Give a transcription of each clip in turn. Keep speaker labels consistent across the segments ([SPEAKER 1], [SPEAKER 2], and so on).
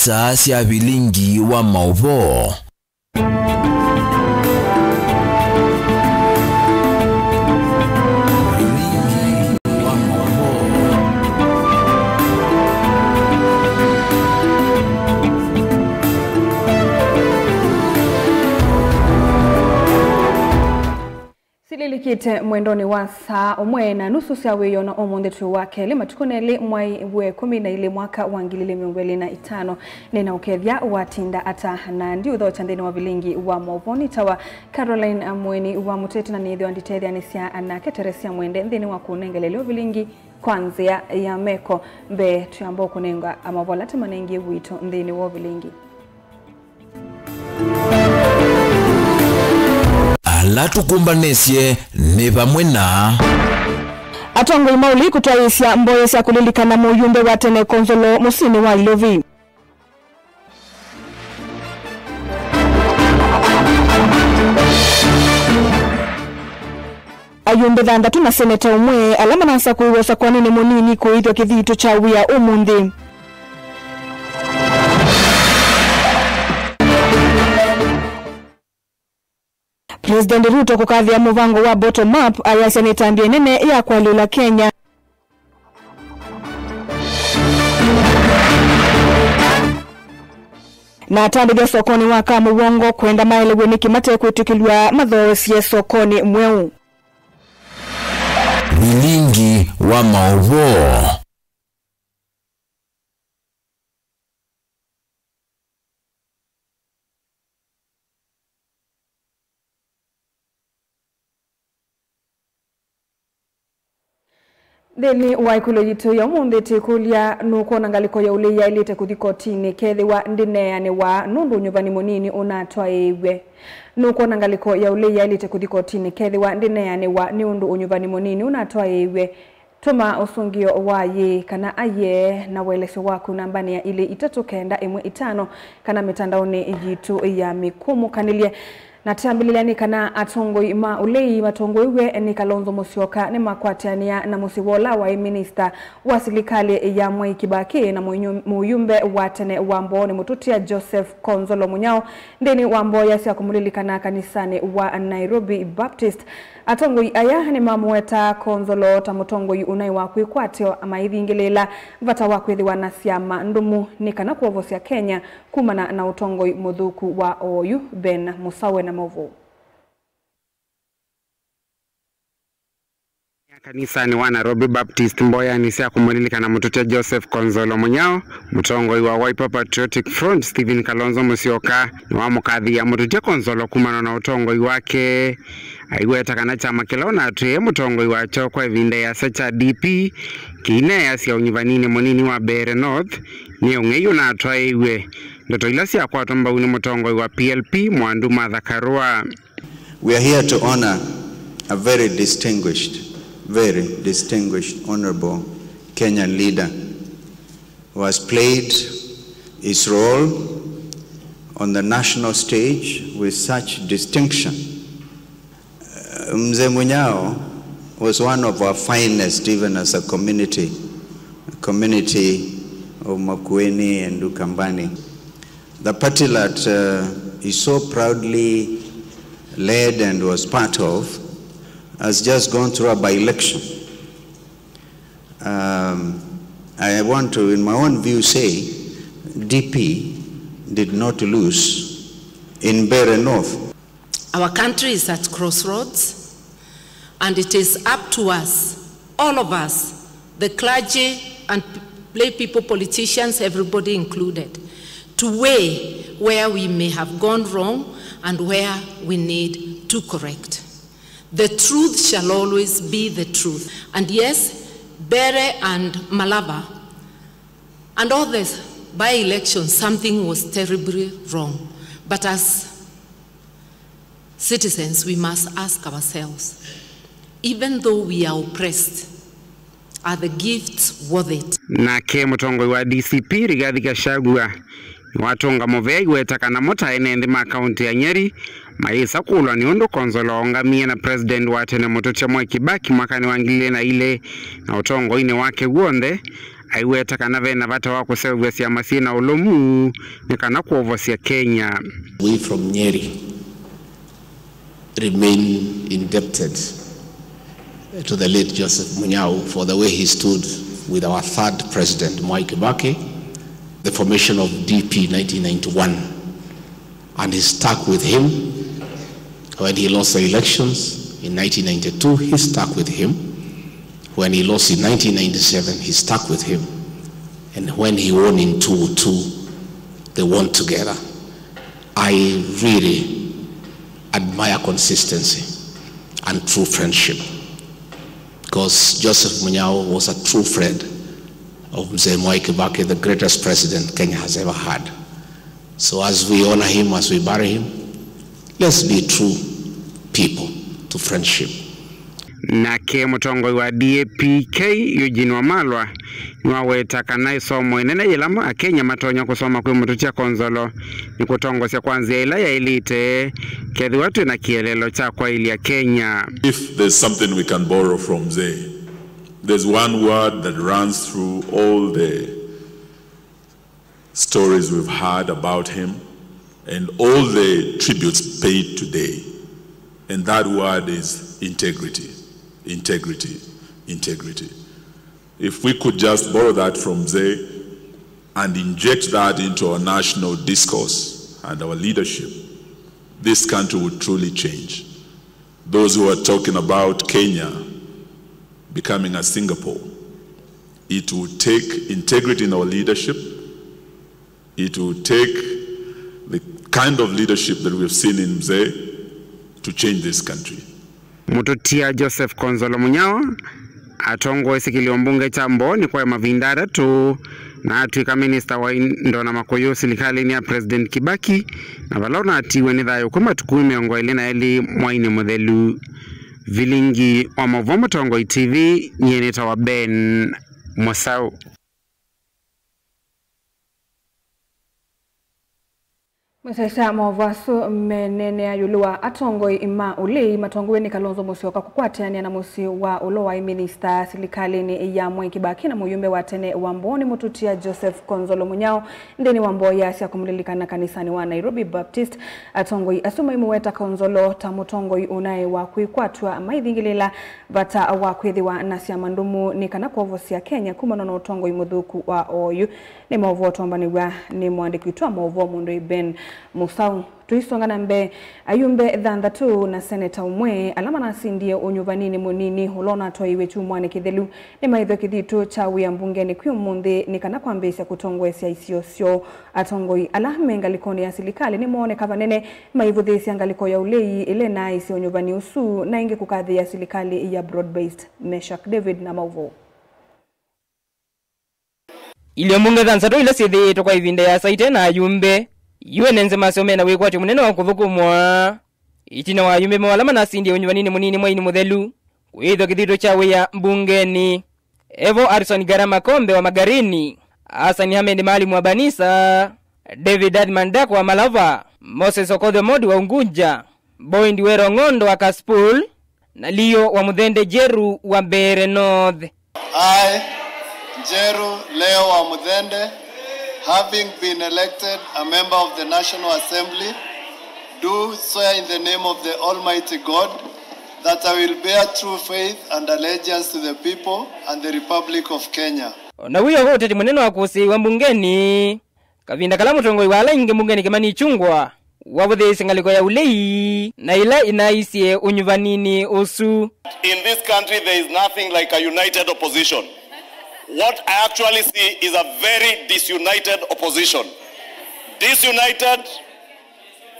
[SPEAKER 1] isa cia bilingi wa mauvo.
[SPEAKER 2] Lilikite mwendoni wa saa umwe na nusu cia wiyona omondetu wake lima tukuneli mwai we 12 mwaka wa 2025 nina ukethia watinda ata na ndi utho chandeni wa bilingi wa mauvo tawa Caroline Amweni wa muteti na nithio anditethia nisia anake Teresia Mwende nthini wa kunengeleleo bilingi kwanzia ya meko mbe tuyambo kunenga amavola temanengi wito nthini wa bilingi.
[SPEAKER 1] La tukumbanesie ni pamwe na
[SPEAKER 2] Atongo Imauli kutwaisya mboyo cia kulilikana muyumbe wa tene Konzolo musini wa Ilovi. Ayumbe thandatu na seneta umwe alama nasa kuiwesa kwa nini munini kuithwa kithito cha wia umundi. President Ruto kukathia muvango wa bottom up ayasya ni tambia nene ya kwalula Kenya. Na tambia sokoni wa Kamuwongo kwenda maelewe ni kimate kuitukilwa mathoesie sokoni mweu.
[SPEAKER 1] bilingi wa mauvo.
[SPEAKER 2] Deni waikulo yitu ya munde tekulia nuko nangaliko ya ule ya ilite kuthikotini kethi wa ndineane wa nundu nyumbani munini unatwa ewe. Nuko nangaliko ya ule ya ilite kuthikotini kethi wa ndineane wa niundu unyumbani munini unatwa ewe. Tuma usungio waye kana aye na welesho waku nambani ya ile 395 kana mitandaoni yitu ya mikumu kanilie. Na tambililani kana atongoi ma ulei matongoi we ni Kalonzo Musyoka ni makwatiania na musiwola wa minister wa serikali ya Mwai Kibaki na muyumbe wa tene wambo ni mututia Joseph Konzolo Munyao ndeni wambo yasi akumulilikana kanisani wa Nairobi Baptist. Atongoi aya ni mamueta Konzolo tamutongoi unai wa kuikwatio amaithingilela vata wa kwithiwa na siama ndumu ni kana kuovosia Kenya kumana na utongoi muthuku wa oyu Ben Musawe na Movu.
[SPEAKER 3] Kanisani wa Nairobi Baptist mboya ni sia kumulilika na mututia Joseph Konzolo Munyao mutongoi wa Wiper Patriotic Front Stephen Kalonzo Musyoka ni wa mukadhi ya mututia Konzolo kumana na utongoi wake aiweta kana chama kilona atuye mutongoi wa chokwa evinde ya secha DP kine ya siya unyivanini munini wa Bere North ni ungeyu na atwa iwe ndoto ilasi ya kwa tomba uni mutongoi wa PLP Mwandu Martha Karua.
[SPEAKER 4] We are here to honor a very distinguished, honorable Kenyan leader who has played his role on the national stage with such distinction. Mzee Munyao was one of our finest even as a community of Makueni and Ukambani. The party that he so proudly led and was part of has just gone through a by-election. I want to, in my own view, say DP did not lose in Bere North.
[SPEAKER 5] Our country is at crossroads, and it is up to us, all of us, the clergy and lay people, politicians, everybody included, to weigh where we may have gone wrong and where we need to correct. The truth shall always be the truth. And yes, Bere and Malava and all this by-election, something was terribly wrong. But as citizens, we must ask ourselves, even though we are oppressed, are the gifts worth it?
[SPEAKER 3] Na ke mutongoi wa DCP Rigathi Gachagua watonga movei wetaka na mota enende ma county ya Nyeri maisa kulwa ni undu Konzolo ongamie na president wa tene mututia Mwai Kibaki mwakani wangile na ile na utongo ine wake uonde aiweta kana vena vata wa kusevya sia masina olomu ni kana kuovosia Kenya.
[SPEAKER 6] We from Nyeri remain indebted to the late Joseph Munyao for the way he stood with our third president, Mwai Kibaki, the formation of DP 1991, and he stuck with him when he lost the elections in 1992. He stuck with him when he lost in 1997. He stuck with him, and when he won in 2002, they won together. I really admire consistency and true friendship, because Joseph Munyao was a true friend of Mzee Mwai Kibaki, the greatest president Kenya has ever had. So as we honor him, as we bury him, let's be true people to friendship.
[SPEAKER 3] Nake mutongo wa DAPK Eugene Wamalwa niwaweta kana isomo inene yilama Kenya matonya kusoma kwe mututia Konzolo ni kutongo sia kwanzia ila ya elite kethi watu na kielelo cha kwa ili ya Kenya.
[SPEAKER 7] If there's something we can borrow from Zay, there's one word that runs through all the stories we've heard about him and all the tributes paid today, and that word is integrity. Integrity, integrity. If we could just borrow that from Zay and inject that into our national discourse and our leadership, this country would truly change. Those who are talking about Kenya becoming a Singapore, it would take integrity in our leadership. It would take the kind of leadership that we've seen in Zay to change this country.
[SPEAKER 3] Mututia Joseph Konzolo Munyao atongo isikilio mbunge chambo ni kwa mavindara tu na atuika minister wa Ndona Makoyo serikali ni ya President Kibaki na valona atiwe ni dhayo kuma tukui miongo ilina eli Mwaini Muthelu. Vilingi wa Mavomo Tongo TV nyeneta wa Ben Mwasau.
[SPEAKER 2] Msasa mwawaso menene ya yuluwa atongo ima uli matongo ni Kalonzo Musyoka kukwatiania na musi wa ulowa minister serikali ni ya Mwai Kibaki na muyumbe watene wamboni mututia Joseph Konzolo Munyao ndeni wamboya siya kumlilikana kanisani wa Nairobi Baptist atongo asuma imuweta Konzolo tamutongo unae wa kuikwatwa maithingilila vata wa kwithiwa nasiya mandumu ni kana kuovosia Kenya kumanono utongo imudhuku wa oyu ni mwavuoto ambaniwa ni mwandikitwa mwavuo mundu Ben Musau. Tuisongana mbe ayumbe dhandatu na seneta umwe alama na sindie unyuvanini munini ulona toiwe chumwane kithelu ni maitho kithitu cha wia mbungeni kwiumuthi ni kana kwambisya kutongwesya isiosyo atongoi alahme ngalikoni ya serikali ni muone kavanene maivuthisya ngaliko ya ulei ile na isi unyuvani usu na ingi kukathi ya serikali ya broad-based. Meshak David na Mauvo.
[SPEAKER 8] Ile mbunge dhandatu ile sithi tokwa ivinde ya saite na ayumbe Yuenenze masomena wekwati munene wa kuthukumwa itina wa yumbe mawalama na sindi unyuvanini munini Mwaini Muthelu kwitho kithito chawe ya mbungeni Evo Arson Garama Kombe wa Magarini, Hassan Hamed Maalim wa Banisa, David Admandako wa Malava, Moses Okodho Modi wa Unguja, Boyd Wero Ngondo wa Kaspul na Leo wa Muthende Jeru wa Mbeere North.
[SPEAKER 9] I, Jeru Leo wa Muthende, having been elected a member of the National Assembly, do swear in the name of the Almighty God that I will bear true faith and allegiance to the people and the Republic of Kenya.
[SPEAKER 8] Na huyo wote muneno wa kusi wa mbungeni kavinda kala mutongo wala inge mbungeni Kimani Ichung'wah wabuthisi ngaliko ya ulei na ila inaisie unyuvanini usu.
[SPEAKER 10] In this country there is nothing like a united opposition. What I actually see is a very disunited opposition. Disunited,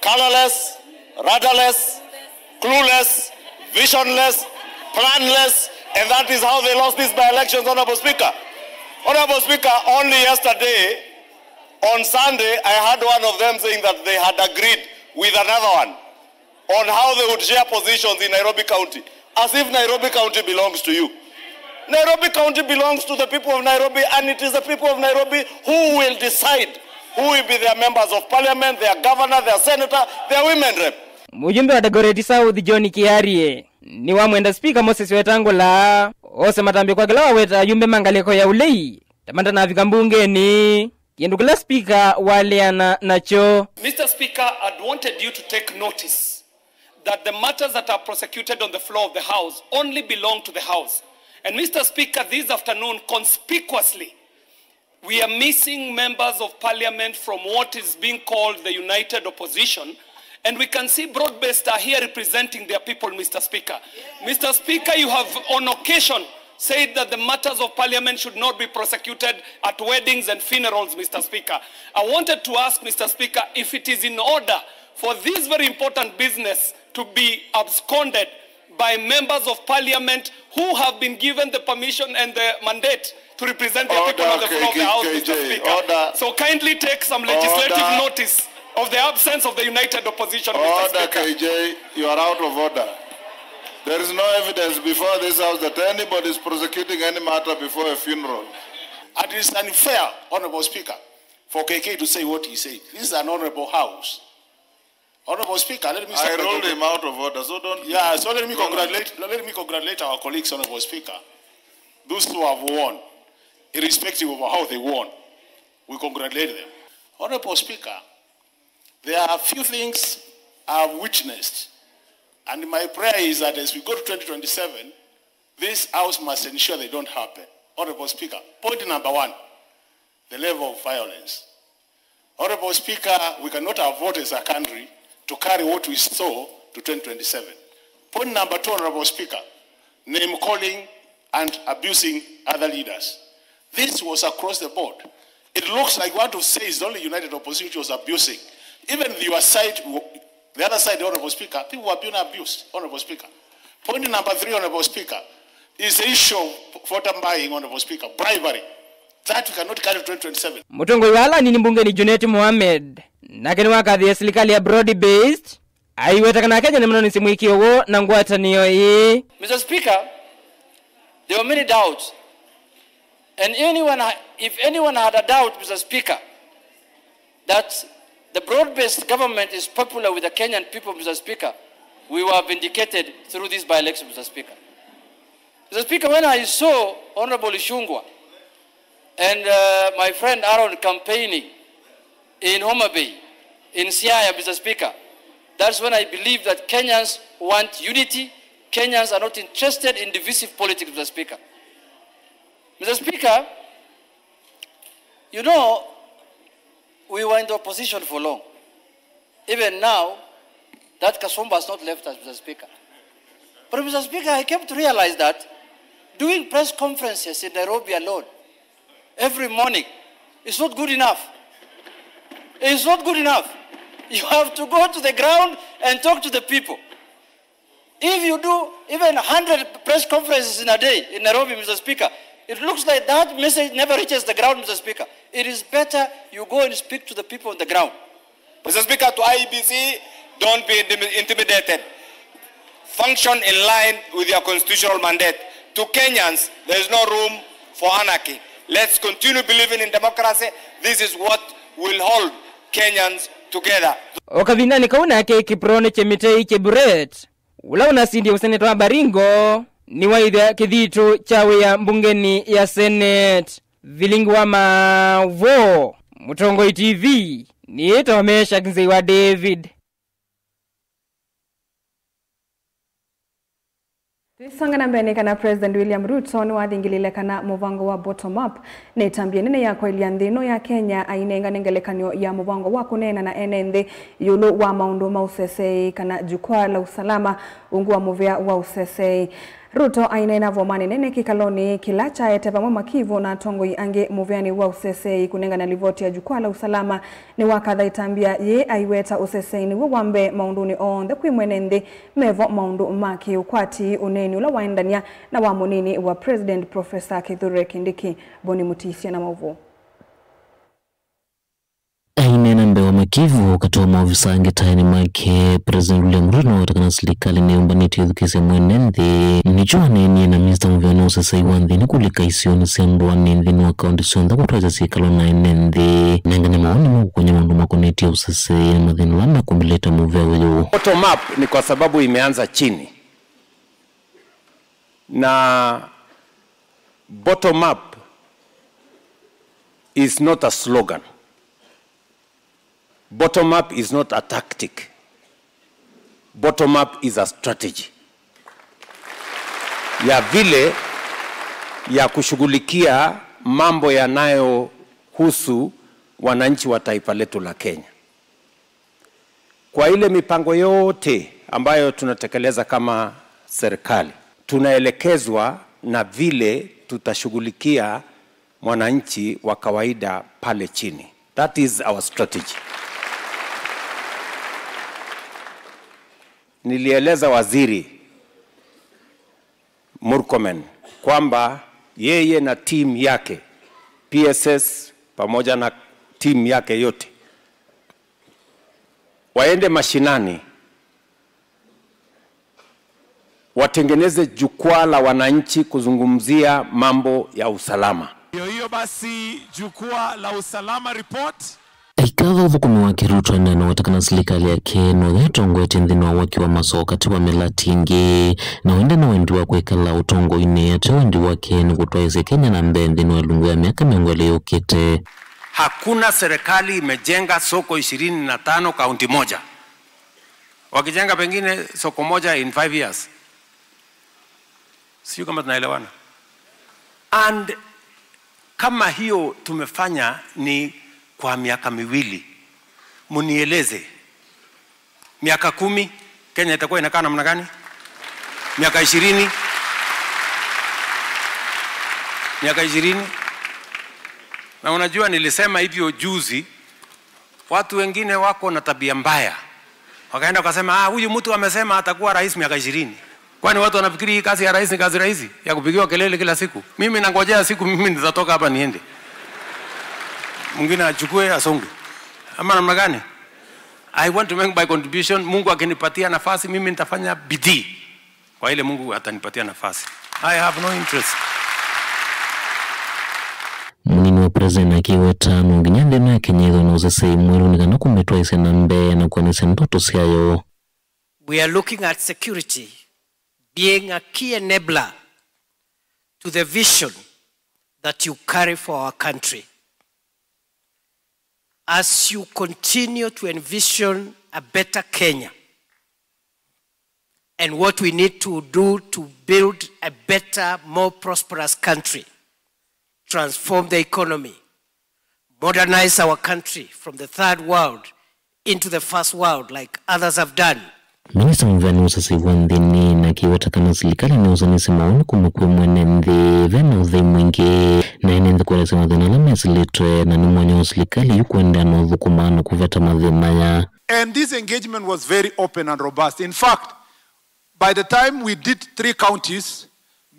[SPEAKER 10] colorless, rudderless, clueless, visionless, planless, and that is how they lost these by-elections, Honorable Speaker. Honorable Speaker, only yesterday, on Sunday, I heard one of them saying that they had agreed with another one on how they would share positions in Nairobi County, as if Nairobi County belongs to you. Nairobi County belongs to the people of Nairobi, and it is the people of Nairobi who will decide who will be their members of parliament, their governor, their senator, their women rep.
[SPEAKER 8] Mujumbe wa Dagoretti South John Kiarie ni wa mwenda speaker Moses Wetangula ose matambi kwa galawa weta yumbe mangaliko ya ulei tamanda na afika mbungeni yendukula speaker waleana nacho.
[SPEAKER 11] Mr. Speaker, I'd wanted you to take notice that the matters that are prosecuted on the floor of the House only belong to the House. And Mr. Speaker, this afternoon, conspicuously, we are missing members of parliament from what is being called the United Opposition. And we can see Broad-Based are here representing their people, Mr. Speaker. Mr. Speaker, you have on occasion said that the matters of parliament should not be prosecuted at weddings and funerals, Mr. Speaker. I wanted to ask, Mr. Speaker, if it is in order for this very important business to be absconded by members of parliament who have been given the permission and the mandate to represent the people on the floor of the House, Mr. Speaker. So kindly take some legislative notice of the absence of the United Opposition, Mr. Speaker.
[SPEAKER 12] KJ, you are out of order. There is no evidence before this House that anybody is prosecuting any matter before a funeral.
[SPEAKER 13] It is unfair, Honorable Speaker, for KK to say what he said. This is an honorable House. Honorable Speaker, let me say.
[SPEAKER 12] I rolled him out of order, so don't.
[SPEAKER 13] Yeah, so let me congratulate our colleagues, Honorable Speaker. Those who have won, irrespective of how they won, we congratulate them. Honorable Speaker, there are a few things I've witnessed, and my prayer is that as we go to 2027, this House must ensure they don't happen. Honorable Speaker, point number one, the level of violence. Honorable Speaker, we cannot afford as a country to carry what we saw to 2027. Point number two, Honorable Speaker, name calling and abusing other leaders. This was across the board. It looks like what to say is the only United Opposition which was abusing. Even your side, the other side, Honorable Speaker, people were being abused, Honorable Speaker. Point number three, Honorable Speaker, is the issue of voter buying, Honorable Speaker, bribery. That we cannot carry to 2027.
[SPEAKER 8] Mutongoi wala ni mbungeni Junet Mohamed. Nakeni wakadhi ya serikali ya Broad-Based. Aiwetaka na Kenya nemano nisimwiki owo na ngwataniyo hii.
[SPEAKER 14] Mr. Speaker, there were many doubts. And if anyone had a doubt, Mr. Speaker, that the Broad-Based government is popular with the Kenyan people, Mr. Speaker, we were vindicated through this by-election, Mr. Speaker. Mr. Speaker, when I saw Honorable Ishungwa and my friend Aaron campaigning in Homa Bay, in Siaya, Mr. Speaker, that's when I believe that Kenyans want unity. Kenyans are not interested in divisive politics, Mr. Speaker. Mr. Speaker, you know, we were in the opposition for long. Even now, that Kasumba has not left us, Mr. Speaker. But Mr. Speaker, I came to realize that doing press conferences in Nairobi alone, every morning, is not good enough. It's not good enough. You have to go to the ground and talk to the people. If you do even 100 press conferences in a day in Nairobi, Mr. Speaker, it looks like that message never reaches the ground, Mr. Speaker. It is better you go and speak to the people on the ground.
[SPEAKER 10] Mr. Speaker, to IEBC, don't be intimidated. Function in line with your constitutional mandate. To Kenyans, there is no room for anarchy. Let's continue believing in democracy. This is what will hold Kenyans together.
[SPEAKER 8] Okavina ni kauna ke Kiprone Chemitei Cheburet. Ula unasindi useneto wa Baringo. Ni waidha kidhitu chawe ya mbungeni ya Senate. Vilingi wa Mavo. Mutongoi TV. Ni eto wamesha kinzei wa David.
[SPEAKER 2] Tuisanga mbele kana President William Ruto ni wathingilile kana muvango wa bottom up ne tambia nene ya kwa iliandhino ya Kenya ainenga nengelekanyo ya muvango wa kunena na enende yulu wa maundu mausesei kana jukwaa la usalama ungu wa muvea wa usesei. Ruto ainena vomani nene kikaloni kilacha eteva makivu na tongoi ange muveani wa usesei kunenga na livoti ya jukwaa la usalama ni wakadha itambia ye aiweta usesei ni wambe maunduni on the kwimwenende mevo maundu maki ukwati uneni ula waindania na wamunini wa President Professor Kithure Kindiki. Boni Mutisia na Mauvu.
[SPEAKER 15] Ainena mbewa makivu katoa maofisa angetaini make President William Ruto watakana serikali neumbaniti yudhukise mwenende nichua neni na Mr. Mviano sasa iwandhi ni kulika isioni sembo wanende ni wakaunti sonda kutuwaza sikalo na enende nengane maoni mungu kwenye mandu makoneti ya usase ya madhinu lana kumileta muvea weyo.
[SPEAKER 16] Bottom up ni kwa sababu imeanza chini na bottom up is not a slogan. Bottom up is not a tactic. Bottom up is a strategy ya vile ya kushughulikia mambo yanayohusu wananchi wa taifa letu la Kenya. Kwa ile mipango yote ambayo tunatekeleza kama serikali, tunaelekezwa na vile tutashughulikia mwananchi wa kawaida pale chini. That is our strategy. Nilieleza Waziri Murkomen kwamba yeye na team yake, PSS pamoja na team yake yote, waende mashinani, watengeneze jukwaa la wananchi kuzungumzia mambo ya usalama.
[SPEAKER 17] Hiyo basi jukwaa la usalama report.
[SPEAKER 15] Ikadha uthukumi wa Kiruto neno watakana serikali yake no thetongo etendhino wakiwa masoka tiwa melatingi na wende na wendi wa kwekala utongo ine ate wendi wake ni kutwaise Kenya na mbendi no lungu ya miaka miongo iliyokite.
[SPEAKER 16] Hakuna serikali imejenga soko 25 kaunti moja. Wakijenga pengine soko moja in 5 years. Sio kama tunaelewana. And kama hiyo tumefanya ni kwa miaka miwili, munieleze miaka 10 Kenya itakuwa inakaa namna gani? Miaka 20? Miaka 20? Na unajua nilisema hivyo juzi, watu wengine wako na tabia mbaya. Wakaenda wakasema huyu mtu amesema atakuwa rais miaka 20. Kwani watu wanafikiri hii kazi ya rais ni kazi rahisi ya kupigiwa kelele kila siku? Mimi nangojea siku mimi nitatoka hapa niende. Mwingine achukue asonge. Ama namna gani? I want to make my contribution. Mungu akinipatia nafasi mimi nitafanya bidii. Kwa ile Mungu atanipatia nafasi. I have no interest.
[SPEAKER 15] Munini wa president akiwa tano nginyande na Kenya no zesei mwelu nikana kumetwa ise na mbe na kuanisa ndoto siayo.
[SPEAKER 18] We are looking at security being a key enabler to the vision that you carry for our country. As you continue to envision a better Kenya and what we need to do to build a better, more prosperous country, transform the economy, modernize our country from the third world into the first world like others have done.
[SPEAKER 15] Minista mvani usasi wandini na kiwata kana serikali ni uzanisi maoni kumukwe mwenende vena udhe mwingi na inende kwa resa madhina la mesilitwe na ni mwenye serikali yukuenda na udhukumano kuveta madhina ya.
[SPEAKER 17] And this engagement was very open and robust. In fact, by the time we did 3 counties,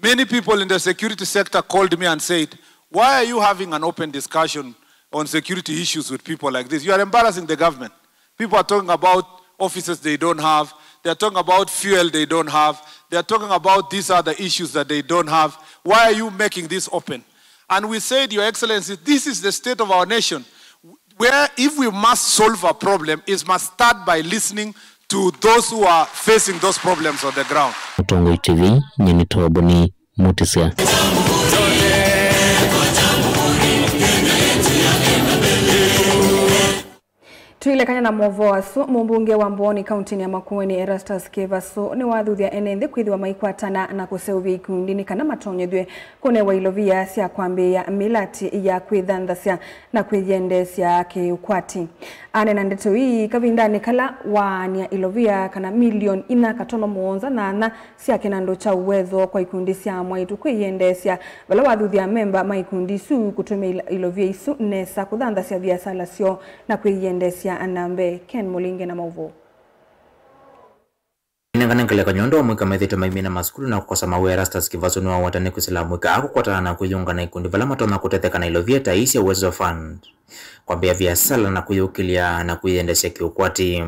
[SPEAKER 17] many people in the security sector called me and said, why are you having an open discussion on security issues with people like this? You are embarrassing the government. People are talking about offices they don't have. They are talking about fuel they don't have. They are talking about these other issues that they don't have. Why are you making this open? And we said, Your Excellency, this is the state of our nation, where if we must solve a problem, it must start by listening to those who are facing those problems on the ground.
[SPEAKER 15] Utongo TV, nyeni tawaboni, mutisia.
[SPEAKER 2] Tuilekanya na mwovoasu mumbunge wa Mboni kauntini ya Makueni Erastus Kevaso ni wathuthia enende kwithiwa maikwatana na kuseuvi ikundini kana matonyethwe kune wa ilovia cia kwambia milati ya kwithanthasya na kwiyendesya kiukwati. Anena ndeto hii kavindani kala wania ilovia kana milioni 4.7 cia kinando cha uwezo kwa ikundi cia mwaitu kwiyendesya vala wathuthia memba maikundi su kutumia ilovia isu nesa kuthanthasya biasala sio na kwiyendesya anambe. Ken Mulinge na mauvo.
[SPEAKER 19] Inangana kanyondo mwika methito maimina maskulu na kukosa mawe Erastus Kevaso ni wa watane kusila mwika ako kwa na kuyunga na ikundi vala matona kuteteka na ilovia taisi ya uwezo fund kwa bia biasala na kuyukilia na kuiendesha kiukwati.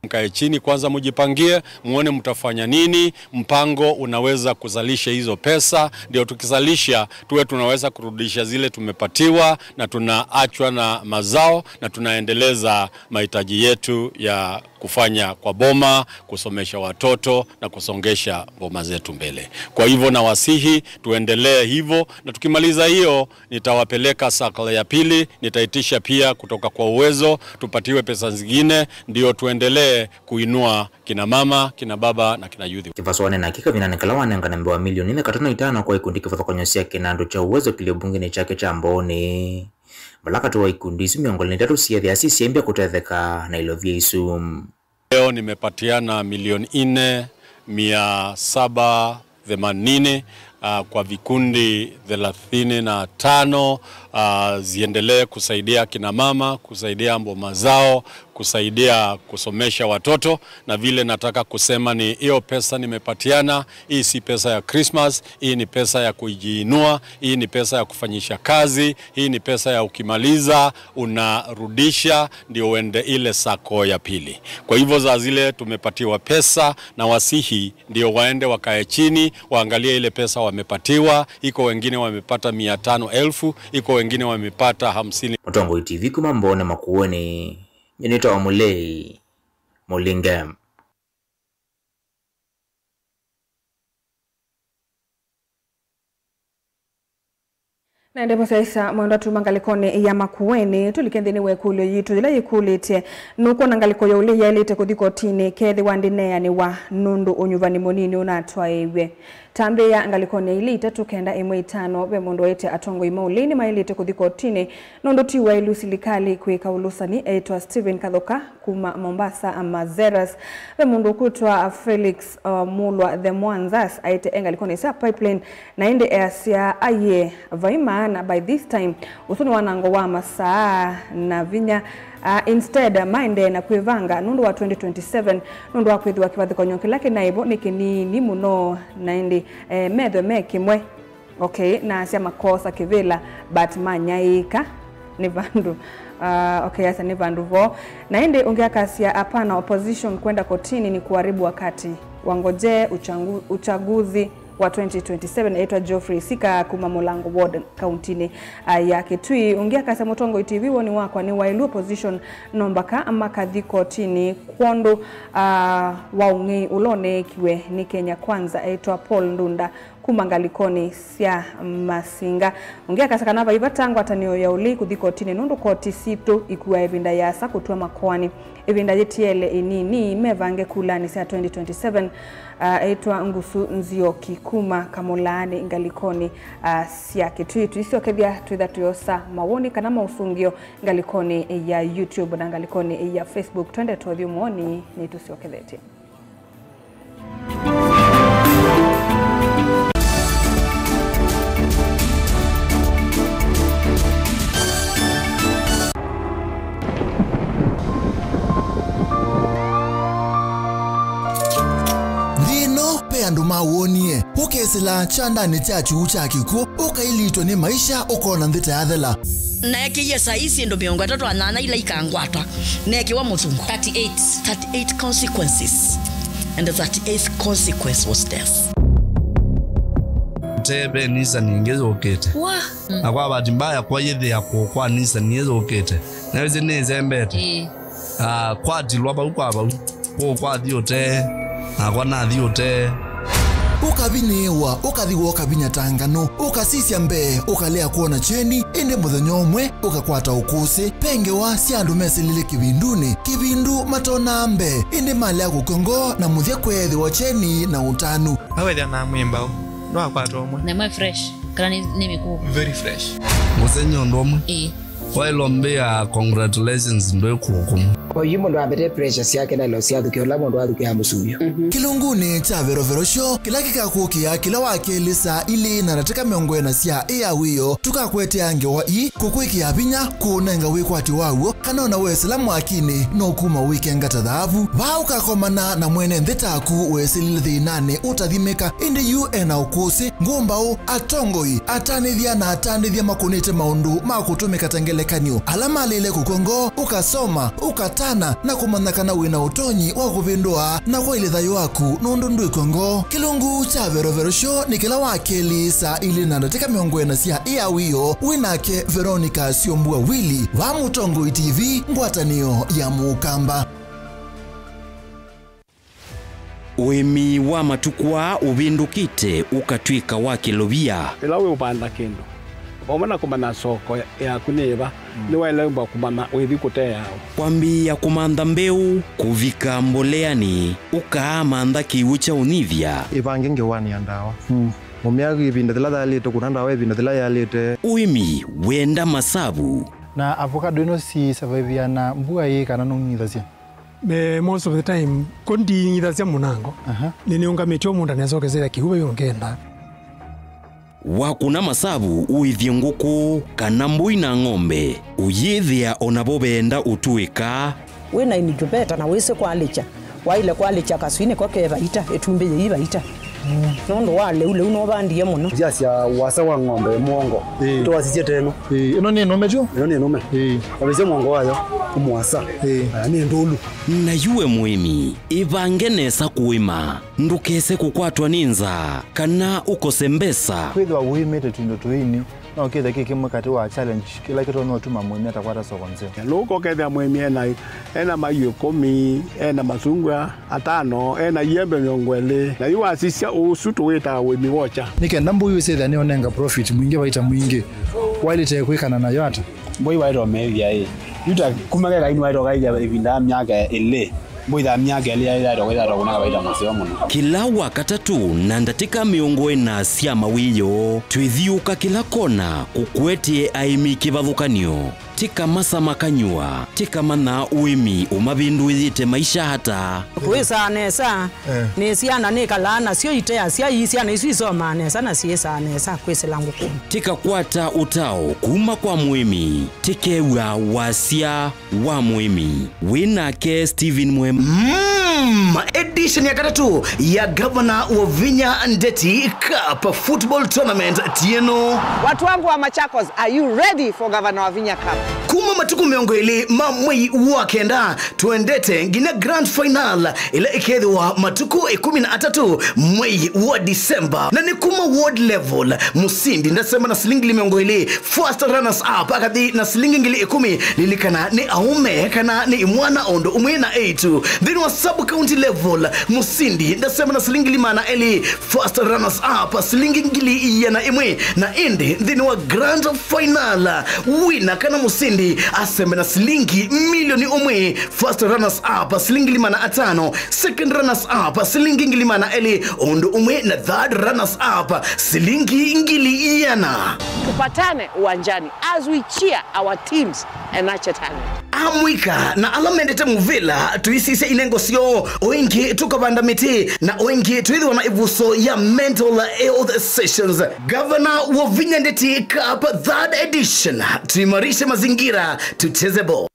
[SPEAKER 20] Mkae chini kwanza mujipangie, muone mtafanya nini, mpango unaweza kuzalisha hizo pesa, ndio tukizalisha tuwe tunaweza kurudisha zile tumepatiwa na tunaachwa na mazao na tunaendeleza mahitaji yetu ya kufanya kwa boma, kusomesha watoto na kusongesha boma zetu mbele. Kwa hivyo nawasihi tuendelee hivyo, na tukimaliza hiyo nitawapeleka sakala ya pili, nitaitisha pia kutoka kwa Uwezo tupatiwe pesa zingine ndio tuendelee kuinua kina mama, kina baba na kina youth.
[SPEAKER 19] Kivaswane na kika vinanekala wanenganambewa milioni 4.5 kwa ikundi kifathokonyosia kinando cha Uwezo kilio bungeni chake cha Mboni. Malaka tuwa ikundi isu miongoli tatu siya ya sisi mbia kutetheka na ilovia isu.
[SPEAKER 20] Leo nimepatiana milioni 4,780 kwa vikundi 35 ziendelee kusaidia kina mama, kusaidia mboma zao, kusaidia kusomesha watoto. Na vile nataka kusema ni hiyo pesa nimepatiana, hii si pesa ya Christmas, hii ni pesa ya kujiinua, hii ni pesa ya kufanyisha kazi, hii ni pesa ya ukimaliza unarudisha ndio uende ile sako ya pili. Kwa hivyo za zile tumepatiwa pesa, na wasihi ndio waende wakae chini waangalie ile pesa wamepatiwa. Iko wengine wamepata 500,000, iko wengine wamepata 50.
[SPEAKER 19] Mutongo TV kuma Mbone Makueni. Yenito wa Mulei Mulingam.
[SPEAKER 2] Na ndipo sasa mwendo tumangalikone ya Makueni tulikendeni wekulio yitu ila yikulite nuko nangaliko ya ule ya ilite kuthiko tini kethi wandinea ni wa nundu unyuvani monini unatwa ewe tambe ya ngalikone ilite tukenda M5 be mundu ete atongo imaulini mailite kuthiko tini nundu tiwa ilusilikali kweka ulusani etwa Steven Kathoka kuma Mombasa ama Zeras be mundu kutwa Felix Mulwa the Mwanzas aite ngalikone sa pipeline na inde airsia aye vaima na by this time usuni wanango wa masaa na vinya instead maende na kuivanga nundu wa 2027 nundu wa kwithwa kivathiko nyonke lake naibo ni muno naindi medwe mekimwe okay na asia makosa kivila but manyaika ni vandu okay asa ni vandu vo naindi ungeakasia hapana opposition kwenda kotini ni kuharibu wakati wangoje uchaguzi wa 2027 aitwa Geoffrey Sika kuma Mulango Ward countini ya Kitui ungia kasa Mutongo TV woni wakwa ni wailu opposition nombaka ama kathiko tini kwondo waungi ulone kiwe ni Kenya Kwanza aitwa Paul Ndunda kumangalikoni sia Masinga ungia kasa kanava ivatango atanio ya uli kuthiko tini nundu koti sito ikuwa evinda yasa kutua makwani evinda yetiele inini mevange kulani sia 2027 aitwa Ngusu Nzioki kuma Kamulani ngalikoni sia Kitui tuisio kethia tuitha tuyosa mawoni kana mausungio ngalikoni ya YouTube na ngalikoni ya Facebook twende tuwathi muoni ni tusio kethete.
[SPEAKER 21] Andu mawonie ukesela chandani chachu cha kiku ukailitwa ni maisha ukona nthita yathela
[SPEAKER 22] na ekiye saisi ndo miongo 3 ila ikangwatwa na ekiwa muthungu 38 consequences and the 38th consequence was death.
[SPEAKER 23] Tebe nisa ningezo ukete akwa bahati mbaya kwa yethe yakwo kwa nisa ningezo ukete na weze neze mbete kwa dilwa ba kwa thiote akwa na thiote
[SPEAKER 21] ukabinewa ukathiwa ukabinya tangano ukasisia mbe ukalea kuona cheni inde muthenya umwe ukakwata ukusi pengewa cia andu meselile kibindu matona mbe inde malea kukongo na muthia kwethiwa cheni na utanu
[SPEAKER 24] awethia na mwimbao ndo akwata umwe
[SPEAKER 22] na my fresh kana ni miku
[SPEAKER 24] very fresh
[SPEAKER 23] musenyo ndomo wailombea congratulations ndo kukumu
[SPEAKER 25] kwa hiyo ndo abete pressure yake na losi yake kiola ndo aduke hamusuyo
[SPEAKER 21] kilunguni cha vero show kila kikakukia kila wakelisa ili na nataka miongo na sia wiyo tukakwete ange wa kukwiki abinya kunenga wikwati wawo kana na weselamu akini no kuma weekend gatadhavu ba ukakomana na mwene nthitaku weselile thinane utathimeka indi UN ukusi ngumbao atongoi atanithia na atanithia makunite maundu makutumika tangelekanyo alama lile kukongo ukasoma ukatana na kumanakana wina utonyi wa kuvindua na kwa ile thayo waku nundu ndu ikongo kilungu cha vero show ni kila wakeli sa ili na nataka miongo na sia wiyo winake Veronica Siombua Willy wa Mutongo TV ngwatanio ya Mukamba.
[SPEAKER 1] Uimi wa matukwa ubindukite ukatwika wa kilobia.
[SPEAKER 4] Ilawe upanda kendo. Omana kumana soko ya kuneba ni wale mba kumana wethi kutea.
[SPEAKER 1] Kwambia kumanda mbeu kuvika mboleani ukaamanda kiucha univya.
[SPEAKER 5] Ibange ngewani andawa. Mumiagi ibinda tila dalite kunanda we ibinda tila yalite.
[SPEAKER 1] Uimi wenda masabu.
[SPEAKER 5] Na avocado ino si survive na mbuga ye kana nungithasia.
[SPEAKER 6] Most of the time kondi ngithasia munango. Nini unga metio munda nezokezera kihuba yongenda.
[SPEAKER 1] Wakuna masabu uithie nguku kana mbui na ng'ombe uyithia onabo benda utuika
[SPEAKER 7] wena inijubeta na wese kwalicha waile kwalicha kaswine ko kebaita etumbe yibaita nondo wale ule unobandie muno
[SPEAKER 5] jasi wasa wa ng'ombe mwongo to wasije teno ino ni nome jo ino ni nome wabeze mwongo wayo umwasa ni ndulu
[SPEAKER 1] na yuwe muimi ibangenesa kuima ndukese kukwatwa ninza kana ukosembesa
[SPEAKER 5] kwithwa uimete tundo tuini no ketha kiki mukati wa challenge kila kitu no tuma mwemi atakwata soko nzeo
[SPEAKER 4] loko ketha mwemi ena mayu 10 ena masungwa 5 ena yembe nyongwele na yuwa sisia usutu weta wemi wocha
[SPEAKER 5] nikenda mbuyu setha ni onenga profit mwingi baita mwingi wale tekwikana na yata
[SPEAKER 4] boy wairo media yuta kumagera inu wairo gaija ibinda myaka ile boida myaka ile ya roga kuna baita masio muno
[SPEAKER 1] kila wakatatu na ndatika miongo ena cia mawiyo twithiuka kila kona kukwetie aimi kibathukanio tika masa makanyua tika mana uimi umabindu ithite maisha hata
[SPEAKER 7] kwisa nesa ni siana ni kalana sio itea sia isiana isiso manesa na siesa nesa kwese langu ku
[SPEAKER 1] tika kwata utao kuma kwa muimi tikewa wasia wa muimi winake Steven Mwema
[SPEAKER 26] edition ya katatu ya Governor wa Vinya Ndeti Cup Football Tournament Tieno.
[SPEAKER 27] Watu wangu wa Machakos, are you ready for Governor wa Vinya Cup?
[SPEAKER 26] Kuma matuku miongo ili mamwei wakenda tuendete ngine grand final ila ikethwa matuku 13 mwei wa Disemba na ni kuma world level musindi ndasema na silingi miongo ili first runners up akadi na silingi ngili 10 lilikana ni aume kana ni mwana ondo umwena 8 then wa sub county level musindi ndasema na silingi limana eli first runners up silingi ngili yana imwe na indi then wa grand final winner kana musindi aseme na silingi milioni umwe first runners up silingi limana 5 second runners up silingi ngilimana eli ondo umwe na third runners up silingi ngili yana
[SPEAKER 27] tupatane uwanjani as we cheer our teams and nurture talent
[SPEAKER 26] amwika na alamendete muvila tuisise inengo sio oingi tukabanda miti na oingi tuidhiwa na ivuso ya mental health sessions. Governor wa Vinya Ndeti Cup 3rd edition, tuimarishe mazingira tucheze ball.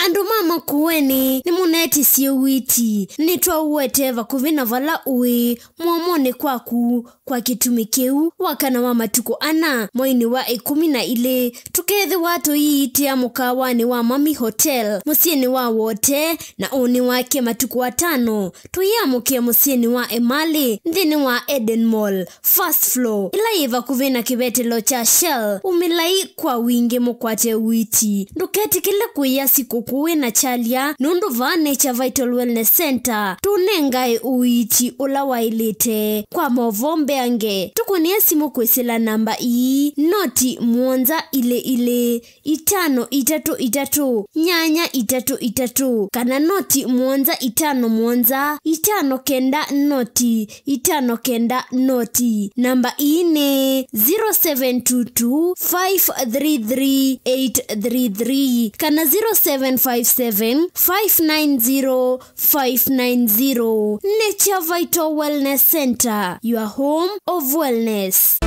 [SPEAKER 28] Andu mama kuweni ni muneti siyo witi nitwa uweteva kuvina vala uwe muamone kwaku kwa kitumikeu wakana mama tuko ana moini wa 12 tukethe watu yiiti ya mukawani wa Mami Hotel musieni wa wote na uni wake matuku 5 tuyamukie musieni wa Emali ndini wa Eden Mall first floor ilaiva kuvina kibetelo cha Shell umilai kwa wingi mukwate witi nduketi kile kuya siku kuwe na chalia nundu vane cha Vital Wellness Center tunengai uiti ula wailite kwa movombe ange tukunie simu kwesila namba ii noti mwonza ile 533 nyanya 33 kana noti mwonza 5 mwonza 5 kenda noti 5 kenda noti namba ii ne 0722 533 833 kana 0757-590-590. Nature Vital Wellness Center, your home of wellness.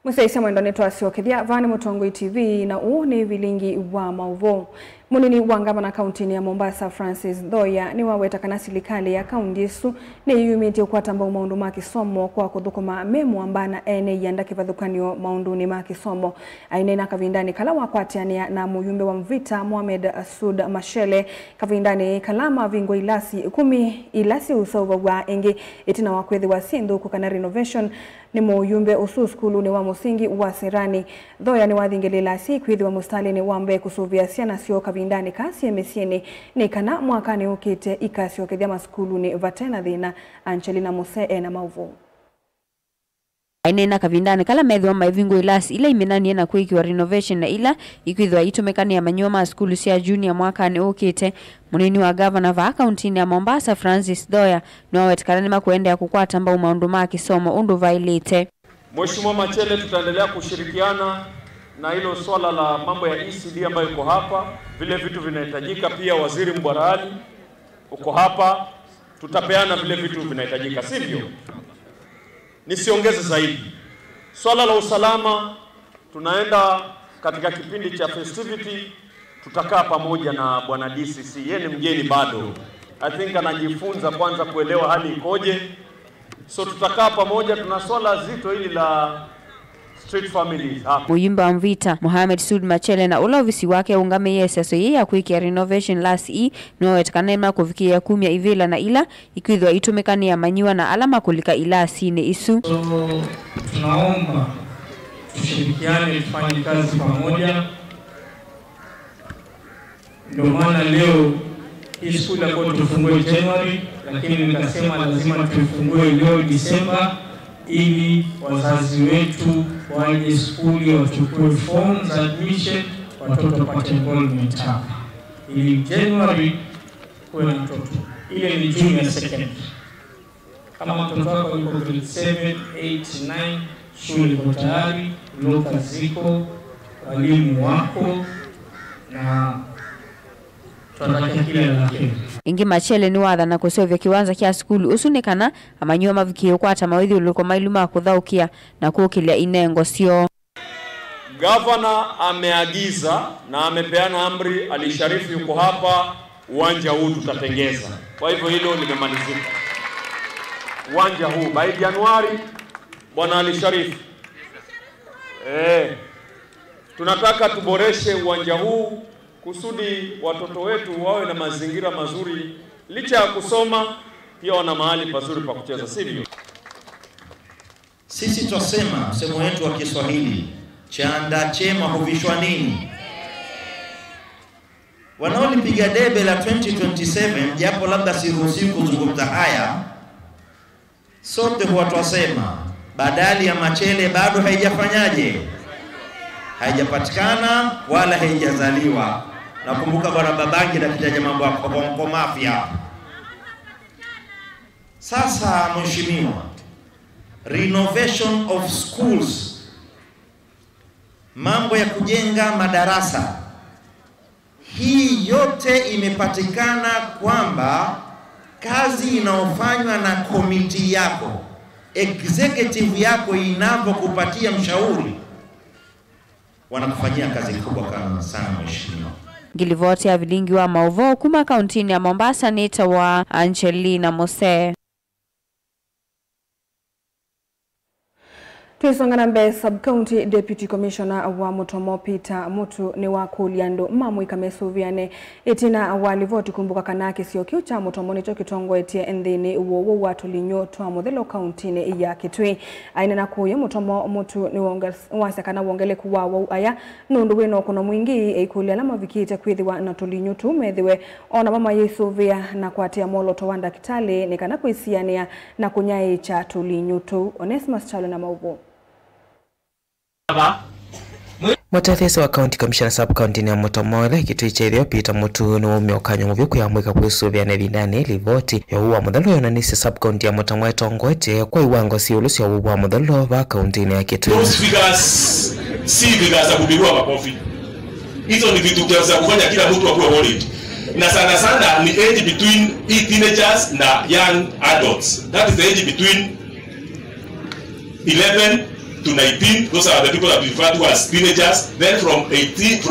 [SPEAKER 2] Musaisa mwendo netu asiokethia vani Mutongoi TV na uone vilingi wa mauvo. Munini wa gavana kaunti ya Mombasa Francis Dhoya ni waweta kana serikali ya kaunti isu ni yumite kwatamba maundu ma kisomo kwa kuthukuma memu ambana ene yanda kivathukanio maunduni ma kisomo ainena kavindani kala wakwatiania na muyumbe wa mvita Mohamed Sud Mashele kavindani kalama vingo ilasi 10 ilasi usauva wa ingi itina wakwethi wa sindu kukana renovation ni muyumbe usu skulu ni wa musingi wa Serani. Dhoya ni wathingelila si kwithi wa mustali ni wambe kusuvia siana sio kavindani kasi emesieni ni kana mwakani ukite ikasio kethia maskulu ni vatena thina Angelina Mose na mauvu.
[SPEAKER 3] Ainena kavindani kala methi wa maivingo ilasi ila imenani na kuikiwa renovation na ila ikwithwa itumekani ya manyoma skulu sia junior mwakani ukite. Munini wa gavana va akaunti ya Mombasa Francis Dhoya ni wawetikana nima kuendea kukwata mbao maundu ma kisomo undu vailite.
[SPEAKER 8] Mheshimiwa Machele, tutaendelea kushirikiana na hilo swala la mambo ya ECD ambayo iko hapa, vile vitu vinahitajika. Pia waziri Mbwarali uko hapa, tutapeana vile vitu vinahitajika, sivyo? Nisiongeze zaidi. Swala la usalama, tunaenda katika kipindi cha festivity, tutakaa pamoja na bwana DCC. Yeye ni mgeni bado, I think anajifunza kwanza kuelewa hali ikoje. So tutakaa pamoja, tuna swala zito hili la street families hapa.
[SPEAKER 3] Muyumba wa mvita Mohamed Sud Machele na ula ofisi wake ungame yeseso ya kuikia renovation last e no wetkanema kufikia 10 ivila na ila ikwithwa itumekani ya manyiwa na alama kulika ila sine isu.
[SPEAKER 9] So tunaomba tushirikiane, tufanye kazi pamoja. Ndio maana leo hii shule ambayo tufungue January, lakini nikasema lazima tufungue leo December ili wazazi wetu waje shule wachukue forms admission, watoto pate enrollment hapa. Ili January kuwe na mtoto. Ile ni junior secondary. Kama mtoto wako yuko grade 7, 8, 9, shule iko tayari, loka ziko, walimu wako na tunataka kile la kile.
[SPEAKER 3] Ingi Machele ni watha na kusovya kiwanza kia skulu usunikana amanyua mavikio kwa tamawithi uliko mailuma kuthaukia na kuokilia inengo sio.
[SPEAKER 8] Governor ameagiza na amepeana amri, Ali Sharifu yuko hapa, uwanja huu tutatengeza. Kwa hivyo hilo limemalizika. Uwanja huu by Januari, bwana Ali Sharifu. Tunataka tuboreshe uwanja huu kusudi watoto wetu wawe na mazingira mazuri, licha ya kusoma pia wana mahali pazuri pa kucheza, sivyo?
[SPEAKER 10] Sisi twasema msemo wetu wa Kiswahili, chanda chema huvishwa nini? Wanaolipiga debe la 2027, japo labda siruhusiwi kuzungumza haya, sote huwa twasema badali ya Machele bado haijafanyaje, haijapatikana wala haijazaliwa. Nakumbuka bwana Babangi na kitaja mambo ya mafia. Sasa mheshimiwa, renovation of schools, mambo ya kujenga madarasa, hii yote imepatikana kwamba kazi inaofanywa na komiti yako, executive yako inapokupatia mshauri, wanakufanyia kazi kubwa sana mheshimiwa.
[SPEAKER 3] Gilivote ya vilingi wa mauvo kuma kauntini ya Mombasa nita wa Angelina Mose.
[SPEAKER 2] Tuisongana mbe sub-county deputy commissioner wa Mutomo Peter Mutu ni wa Kuliando mamu ikamesuviane itina walivoti kumbuka kanake sio kiu cha Mutomo nicho kitongo etie endhini uwo watu linyo tuwa muthelo kauntini ya Kitui. Aina na kuye Mutomo Mutu ni wasakana wongele kuwa wau aya nundu wino kuno mwingi eikulia lama vikite kwithiwa na tulinyo tu methiwe ona mama yesuvia na kuatia molo towanda kitale nikana kuisiania na kunyai cha tulinyo tu. Onesmus Chalo na maubo.
[SPEAKER 11] Mutathesi wa county commissioner sub county ya Mutomo Kitui cha Peter Mutu ni umyokanyo mubiko ya mwika kuisuvia na vindani livoti ya uwa muthalo yonanisi sub county ya Mutomo etongwete kwa iwango si ulusi ya uwa muthalo va county ya Kitui.
[SPEAKER 12] Those figures si figures za kubiwa makofi. Hizo ni vitu vya kufanya kila mtu akuwe worried. Na sana sana ni age between teenagers na young adults. That is the age between 11 to 19. Those are the people that we refer to as teenagers. Then from 19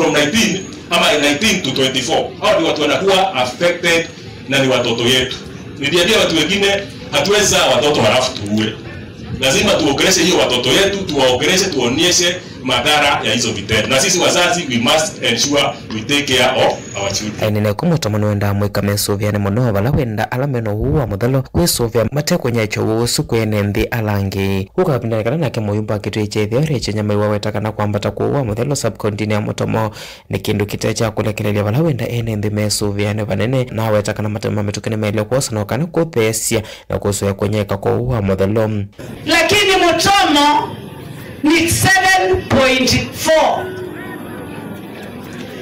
[SPEAKER 12] ama 19 to 24. Hao ni watu wanakuwa affected na ni watoto yetu. Niambia watu wengine hatuweza watoto halafu tuue. Lazima tuongeleshe hiyo watoto yetu, tuwaongeleshe, tuonyeshe madhara ya hizo vitendo. Na sisi wazazi, we must ensure we take care of our children.
[SPEAKER 11] Nene kumutomo wenda mwika mesuviane muno bala wenda alameno huwa muthalo kwisuvia mateko nyacho usu kwene nthi alangi ukapindana nake muyumba kitu ichethio reche nyama iwawetakana kwambata kuwa muthalo subcontinent ya mutomo ni kindu kitecha kulekelelea bala wenda ene nthi mesuviane banene na wetakana matema metukene mele kwosana kana kuthesia na kusuya kwenyeka kwa uwa muthalo.
[SPEAKER 13] Lakini mutomo ni 7.4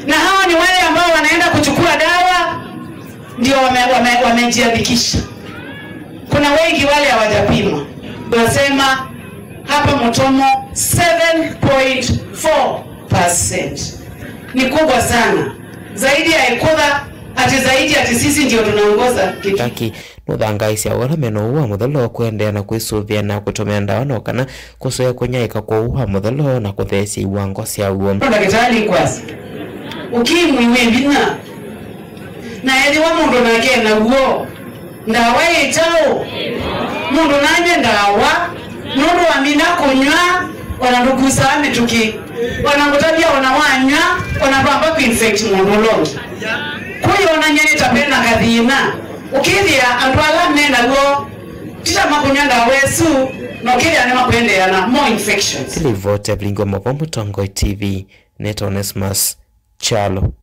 [SPEAKER 13] na hawa ni wale ambao wanaenda kuchukua dawa ndio wamejiandikisha. Kuna wengi wale hawajapima. Tunasema hapa Mutomo 7.4% ni kubwa sana, zaidi ya Ekudha, ati sisi ndio tunaongoza
[SPEAKER 11] kitu. Nuthangaisya wala meno uwa muthalo kuendea na kwisuvia na kutumia ndawa no kana kusoya kunyaika kwa uwa muthalo na kuthesi iwango sya uo.
[SPEAKER 13] Ndagitari kwasi ukimwi wembina na eli wa mundu nake na uo ndawa itao mundu nanye ndawa mundu wamina kunywa wanandukusa mituki wanangutabia wanawanywa wanabamba kuinfect mundu longi kuyo wananyeni tapena kathina ukithia andu ala mena go tita makunyanda wesu no kithia ne makwendeana more infections.
[SPEAKER 11] Livote blingo mabombo Tongo TV Neto Onesmus Chalo.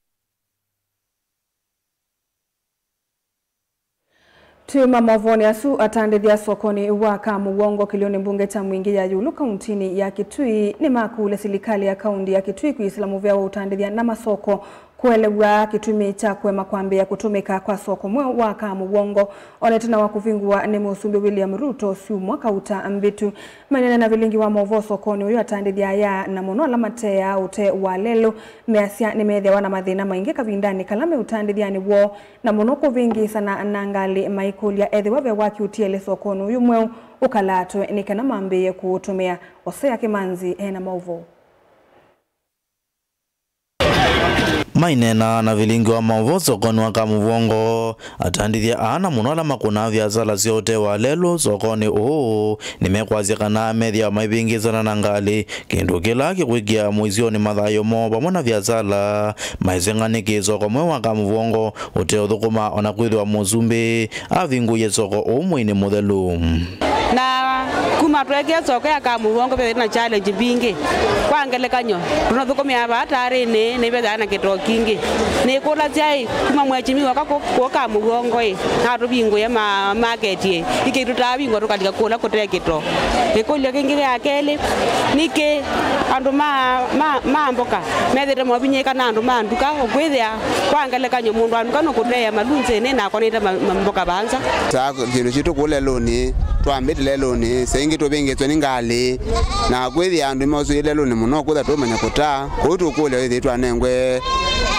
[SPEAKER 2] Tuma mavoni asu atandithia sokoni wa Kamuwongo kilioni mbunge cha mwingi ya yulu kauntini ya Kitui ni makule serikali ya kaunti ya Kitui kuislamu vya utandithia na masoko kuelewa kitumi cha kwema kwambia kutumika kwa soko mwe wa Kamuwongo onetena wa kuvingwa ni Musumbi William Ruto siu mwaka uta mbitu manena na vilingi wa movo sokoni uyo atandithia ya na mono la matea ute wa lelo measia ni meethia wana mathina maingi kavindani kalame utandithia ni wo na mono kuvingi sana nangali maikulia ethi wabe waki utiele sokoni uyu mweu ukalatwe ni kana mambiye kutumia Osea Kimanzi ena movo.
[SPEAKER 14] Mainena na vilingi wa mavo sokoni wa Kamuwongo atandithia ana munola makuna vyazala zyote wa lelo sokoni nimekwazikana methia maibingizana na ngali kindu kila kikwikia muizioni mathayo mo pamwe vyazala maizenganiki soko mwe wa Kamuwongo uteothukuma ona kwithwa Musumbi avinguye soko umwini muthelu
[SPEAKER 15] na kuma twekea soko ya Kamuwongo pe na challenge bingi kwangelekanyo tunathukumia batari ni bethana kitokingi ni kula chai kuma mwachimi waka ko Kamuwongo na rubingo ya market iki tutabingo tukalika kula kotea kito ikolia kingi ya kele nike andu mamboka methete mobinyeka na andu manduka okwithia kwangelekanyo mundu anduka no kotea malunze ne na koneta mamboka banza
[SPEAKER 16] ta kiru chitu kule loni twambite leloni sengi tobengetswe ningali na kwithia andu mozo leloni muno kutha tumanya kuta kutu kule ithi twanengwe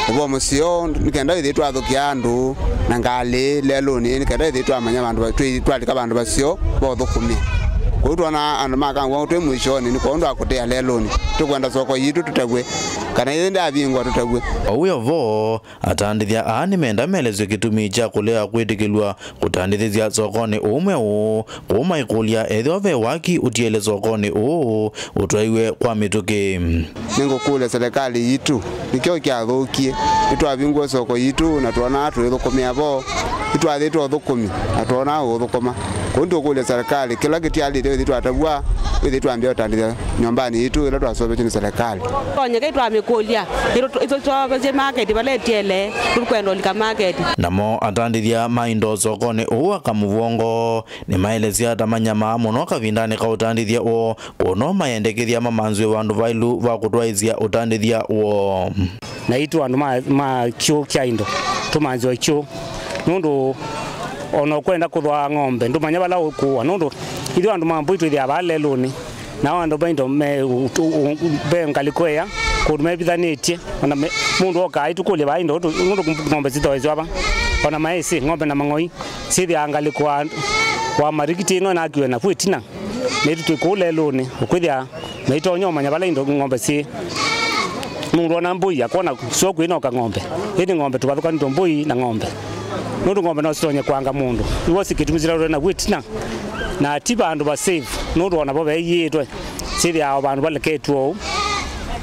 [SPEAKER 16] ubo musio nikenda ithi twathukia andu na ngali leloni nikenda ithi twamanya bandu twalika bandu basio bothukumi kutu ana andu makangwa twe mwishoni nikondo akutea leloni tukwenda soko yitu tutagwe kana yenda abingwa tutagwe
[SPEAKER 14] uyo vo atandithia ani menda melezwe kitumi cha kulea kwitikilwa kutandithia sokoni umwe kuma ikulia ethove waki utiele sokoni utwaiwe kwa mituki
[SPEAKER 16] ningo kule serikali yitu nikyo kyathukie itwabingwa soko yitu na tuona atu ithukumia avo itwathitu thukumi atona uthukuma kundu kule serikali kila kitiali ithi twatagwa ithi twambia utandithia nyombani yitu ila twasobete ni serikali
[SPEAKER 15] onye twamikulia ito twabaje market baletiele tukwenda lika market
[SPEAKER 14] namo atandithia maindo sokoni uwa Kamuwongo ni maelezia tamanyama muno kavindani ka utandithia uno mayendekithia mamanzwe wandu vailu va kutwaizia utandithia
[SPEAKER 17] na itu andu ma kyo kaindo tumanzwe kyo nundu ono kwenda kuthwa ng'ombe ndumanya bala ukuwa nundu ithu andu mambuitu ithia baleluni na andu baindo be ngalikoya kudume bithanitie ona mundu oka itukulia baindo nundu ng'ombe zithoezwa aba ona maisi ng'ombe na mang'oi sithi angalikwa wa marikiti no na akiwe na kwitina nitu tukuleluni ukwithia na itonyo manya bala indo ng'ombe si mundu ona mbui akona soku ino ka ng'ombe ini ng'ombe tukathuka ndo mbui na ng'ombe nundu ng'ombe no sitonye kwanga mundu iwo sikitumizira rena witina na tiba andu ba save nundu ona bo beyitwe siri ao bandu baleketwo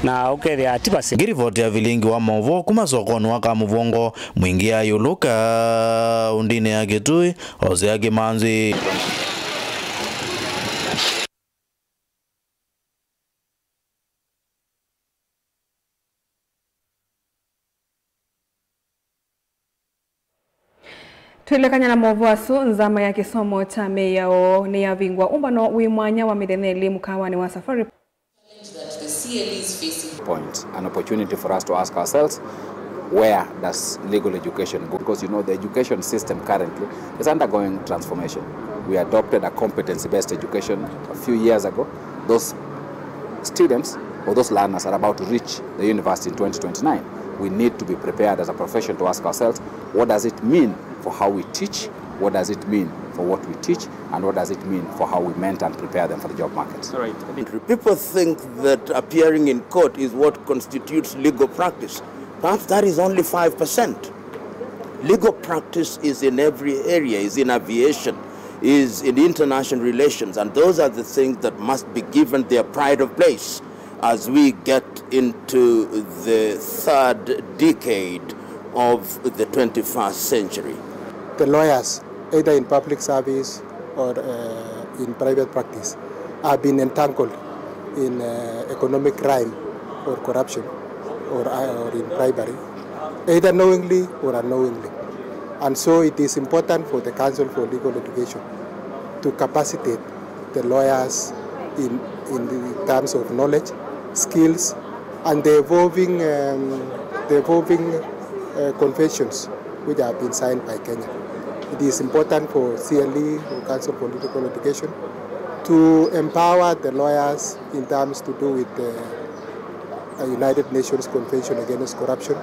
[SPEAKER 17] na ukethia tiba save
[SPEAKER 14] ngirivoti ya vilingi wa movo kuma sokoni wa Kamuvongo mwingi ya yuluka undine ya Kitui ose ya Kimanzi.
[SPEAKER 2] Tuilekanya na movuasu nzama ya kisomo cha meyao ni ya vingwa umbano wimwanya wa midheneli mukawani wa safari.
[SPEAKER 18] Point, an opportunity for us to ask ourselves, where does legal education go? Because the education system currently is undergoing transformation. We adopted a competency-based education a few years ago. Those students or those learners are about to reach the university in 2029. We need to be prepared as a profession to ask ourselves, what does it mean for how we teach, what does it mean for what we teach, and what does it mean for how we mentor and prepare them for the job market.
[SPEAKER 19] Right. People think that appearing in court is what constitutes legal practice. Perhaps that is only 5%. Legal practice is in every area, is in aviation, is in international relations, and those are the things that must be given their pride of place as we get into the third decade of the 21st century.
[SPEAKER 20] The lawyers, either in public service or in private practice, have been entangled in economic crime or corruption or in bribery, either knowingly or unknowingly. And so it is important for the Council for Legal Education to capacitate the lawyers in terms of knowledge, skills, and the evolving conventions which have been signed by Kenya. It is important for CLE, or Council for Legal Education, to empower the lawyers in terms to do with the United Nations Convention Against Corruption,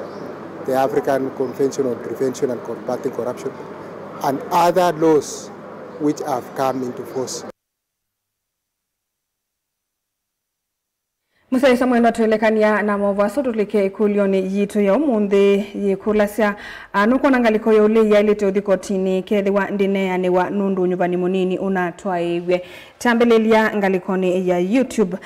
[SPEAKER 20] the African Convention on Prevention and Combating Corruption, and other laws which have come into force.
[SPEAKER 2] Musaisa mwendo tuelekania na movaso tulike ikulioni yitu ya umundi yikulasya nuko nangaliko ya ule ya ilite udhikotini kethi wa ndinea ni wa nundu nyubani munini unatoa iwe tambelelia ngalikoni ya YouTube.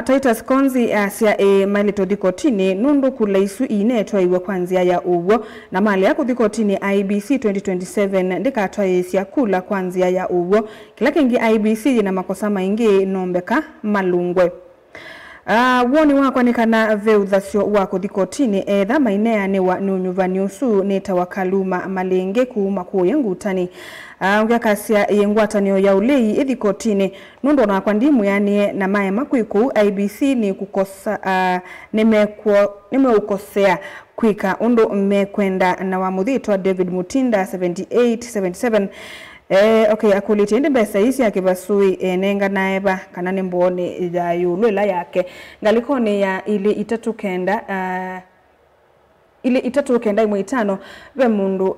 [SPEAKER 2] Titus Konzi siya mailite udhikotini nundu kulaisu inetoa iwe kwanzia ya uwo na mali ya kudhikotini IBC 2027 ndika atoa siya kula kwanzia ya uwo kila kingi IBC na makosa maingi nombeka malungwe. Woni wako nikana veudhasyo wako dhikotini edha mainea ni wa nunyuvani usu neta wakaluma malenge kuuma kuyengutani. Ungekasia yenguatanio ya ulei dhikotini nundo na kwa ndimu yani na mae makuiku IBC ni kukosa nimeukosea kuika undo mmekwenda na wamuthitwa David Mutinda 7877. Okay, akuliti ndi mbesa isi ya kibasui nenga naeba kanane mbone ya yulwela yake ngalikoni ya ili itatu kenda imwe itano we mundu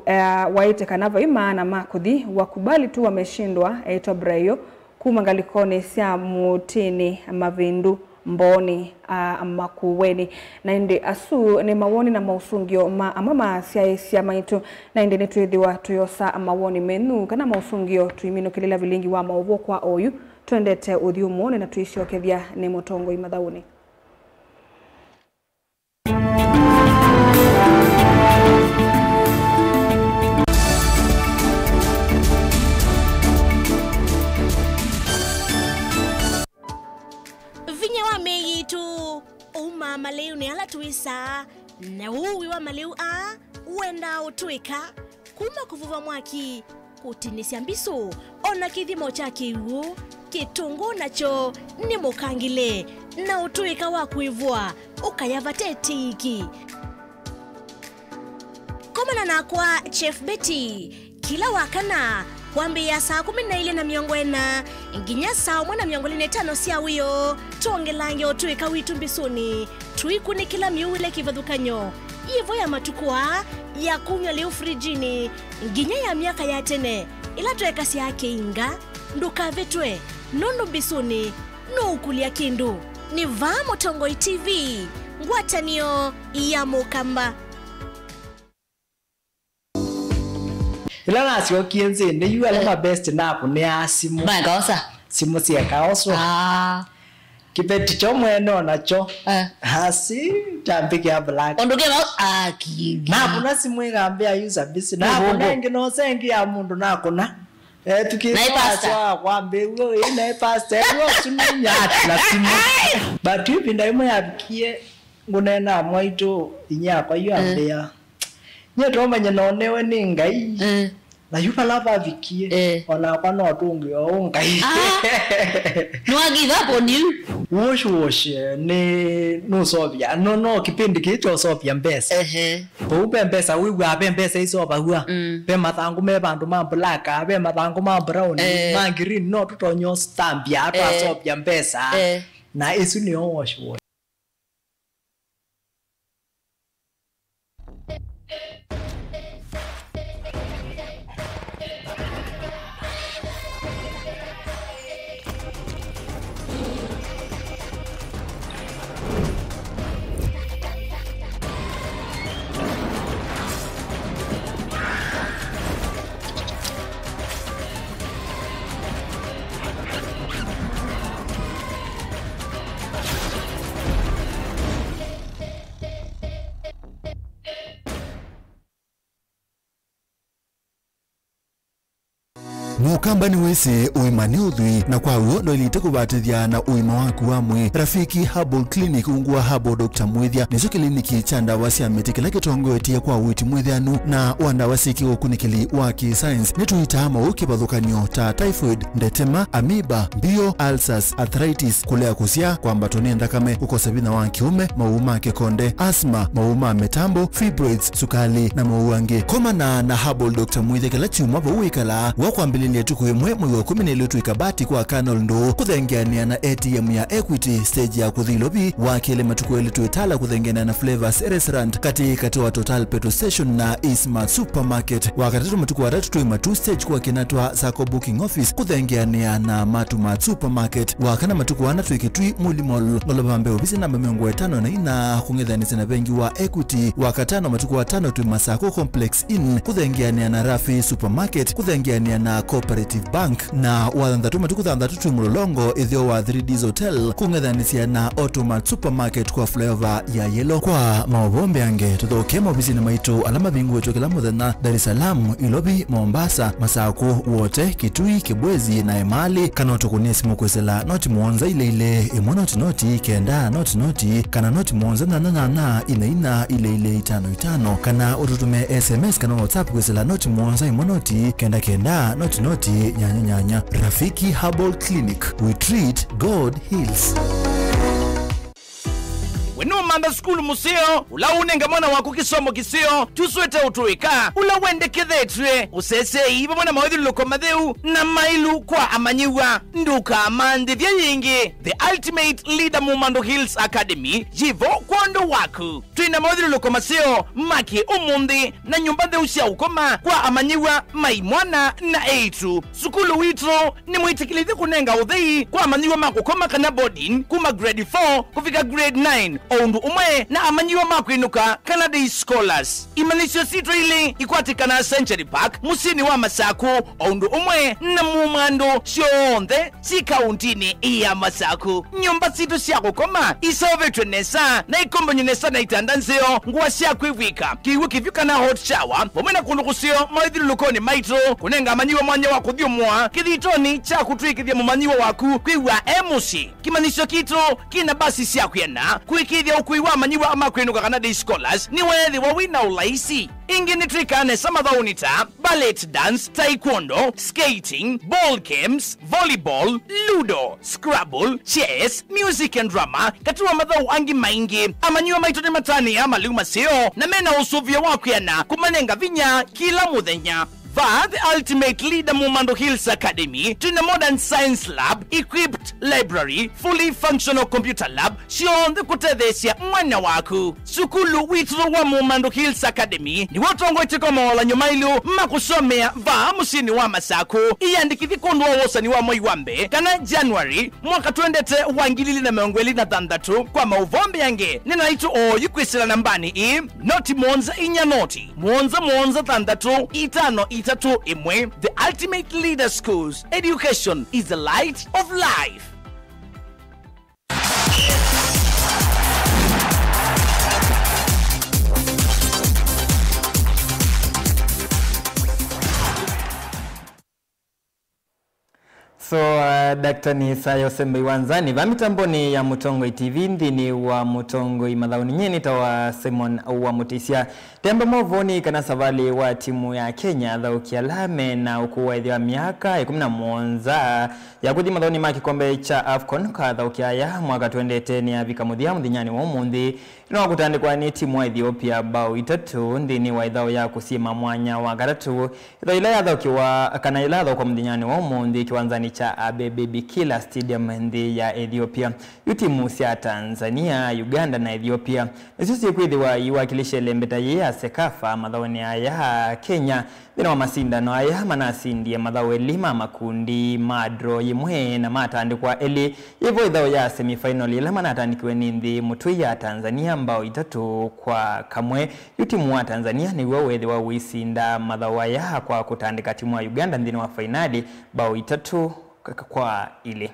[SPEAKER 2] waite kanava imana makudhi wakubali tu wameshindwa eto brayo kuma ngalikoni siya mutini mavindu mboni makuweni na indi asu ni mawoni na mausungio amama siya maitu na indi nituidhiwa tuyosa mawoni menu kana mausungio tuimino kilila vilingi wa mauvo kwa oyu tuendete udhiumone na tuishio kevya ni motongo imadhauni.
[SPEAKER 21] Maleu ni ala tuisa na uwi wa maleu uenda utuika kuma kuvuva mwaki kutinisya mbisu ona kithimo cha kiwu kitungu nacho ni mukangile na utuika wa kuivua ukayavate tiki komana na kwa Chef Betty kila wakana wambia saa 12:40 nginya saa 1:45 sia wiyo tuongelange otuika witu mbisuni tuikuni kila miule kivadhukanyo ivo ya matukua ya kunywa leo frijini nginya ya miaka ya tene ila tueka si yake inga nduka vetwe nono bisuni no ukulia kindu ni Vamo Tongoi TV ngwatanio ya Mukamba.
[SPEAKER 4] Ila nasio kienze ne yu ala best na ku ne asimu.
[SPEAKER 5] Ba kaosa.
[SPEAKER 4] Simu si kaoso. Kibeti chomwe no nacho. Hasi tambiki ya black.
[SPEAKER 5] Ondoke ba ki.
[SPEAKER 4] Na kuna simu ngambia user busy. Na kuna ngino sengi ya mundu na kuna. Tukipasa kwambe uo ina pasta uo tunyati la simu. But you pinda imwe yabikie ngunena mwaito inyakwa yu ambea. Nyeto manya nonewe ni ngai. Na yupa lava vikie. Ona kwa no tungi o ngai.
[SPEAKER 5] No I give up on you.
[SPEAKER 4] Wosh ni no sovia. No kipindi kicho sovia mbesa. Upe mbesa wiwa abe mbesa iso bahua. Be matangu me bandu mambulaka, be matangu mambrown, mangirin no tutonyo stambia ata sovia mbesa. Na isu ni wosh.
[SPEAKER 6] Mukamba ni wese uimani udhui na kwa uo ndo ilite kubatithia na uima waku wamwe. Rafiki Herbal Clinic ungua Herbal Dr. Mwithia niso kliniki cha ndawa cia miti kila kitongoetie kwa witi mwithianu na wandawa siki ukunikili wa ki-science nituitama ukibadhukanio ta typhoid, ndetema, amoeba, bio, ulcers, arthritis, kulea kusia kwamba toni ndakame ukosa bina wa kiume, mauma kekonde, asma, mauma metambo, fibroids, sukali na mauange. Koma na Herbal Dr. Mwithia kila chuma ba uikala wakwambili tuku imwe mwe 12 ikabati kwa Canal ndo kuthengeania na ATM ya Equity stage ya kuthilobi wakile matukweli tuitala kuthengeania na Flavors Restaurant kati wa Total Petrol Station na Eastmart Supermarket wakati matuku wa tatu matu stage kwa kinatwa Sako Booking Office kuthengeania na Matumat Supermarket wakana matuku wana tuikitui Mulimol ngolobambe obisi namba 5 na ina kungedhanisa na bengi wa Equity wakatano matuku wa 5 tu Masako Complex Inn kuthengeania na Rafi Supermarket kuthengeania na Cooperative Bank na wathandatuma tukuthandatatu mulolongo ithio wa 3D's Hotel kungethanisia na Automat Supermarket kwa flavor ya yellow. Kwa maobombe ange tuthoke mobisi na maitu alama bingu wetu kila muthenya Dar es Salaam, Ilobi, Mombasa, Masako wote, Kitui, Kibwezi na Emali kana tukunie simu kwesela noti muonza ile imonoti kenda noti kana noti muonza na ile 55 kana ututume SMS kana WhatsApp kwesela noti muonza imonoti kenda noti nyanya. Rafiki Herbal Clinic, we treat, God heals.
[SPEAKER 7] Wenu manda skulu musio ula unenga mwana wako kisomo kisio tuswete utuika ula wende kethetwe usese iba mwana mawedhi loko madheu na mailu kwa amanyiwa nduka amande vya yingi the ultimate leader Mumando Hills Academy jivo kondo waku tuina mawedhi loko masio maki umundi na nyumbade usia ukoma kwa amanyiwa maimwana na eitu sukulu witro ni mwitikilithi kunenga udhei kwa amanyiwa makukoma kana boarding kuma grade 4 kufika grade 9 oundu umwe na amanyiwa makwinuka Canada Scholars imanisio sitro ili ikwatikana Century Park musini wa Masaku oundu umwe na Mumando sionthe si kauntini iya Masaku nyumba situ siya kukoma isaovetwe nesa na ikombonyo nesa na itandanzio nguwa siya kuiwika kiwi kivyuka na hot shower wamena kundukusio maithiru lukoni maitro kunenga amanyiwa mwanya waku thiumwa kithitoni cha kutwikithia mumanyiwa waku kwiwa emusi kimanisio kitro kina basi siya kuyana kuikithia ukuiwa amanyiwa amakwinuka Canada Scholars ni wethi wa wina ulaisi ingi nitrikane samathaunita ballet dance, taekwondo, skating, ball games, volleyball, ludo, scrabble, chess, music and drama katuwa mathau angi maingi amanyiwa maitoni matani ama liuma seo na mena usuvia wakuyana kumanenga vinya kila muthenya the ultimate leader Mumando Hills Academy tuna modern science lab, equipped library, fully functional computer lab shionde kutethesia mwana waku. Sukulu witru wa Mumando Hills Academy ni watongo itiko mola nyumailu makusomea va musini wa Masako iyandikithi kundwa wosani wa Moiwambe kana January mwaka 2023 kwa mauvombe yange ninaitu yukwisila nambani noti monza inya noti monza thandatu itano itatu imwe. The ultimate leader schools. Education is the light of life.
[SPEAKER 1] So Dr. Nisayo Sembe Wanzani va mitamboni ya Mutongoi TV ndini wa Mutongoi mathauni nyeni tawa Simon wa Mutisia tembe movoni kana savali wa timu ya Kenya thaukia lame na ukuwa wa miaka 17 ya kuthi mathauni ma kikombe cha AFCON ka thaukia ya mwaka 2010 ya vikamuthia muthinyani wa umuthi no kutandikwa ni timu wa Ethiopia bao 3 ndini wa ithao ya kusima mwanya wa gatatu ithao ila ya thaukiwa kana ila thau kwa muthinyani wa umuthi kiwanzani cha Abebe Bikila Stadium ndi ya Ethiopia. Timu cia Tanzania, Uganda na Ethiopia nisusi kwithiwa iwakilishe lembeta ya Sekafa mathaoni ya Kenya thina wa masindano aya manasindie mathao elima makundi madro yimwe na matandikwa eli ivo ithao ya semifinal ila manatandikiwe ni nthi mutui ya Tanzania mbao 3-1. Timu wa Tanzania ni wewe wa wisinda mathao aya kwa kutandika timu wa Uganda nthini wa finali bao 3-1.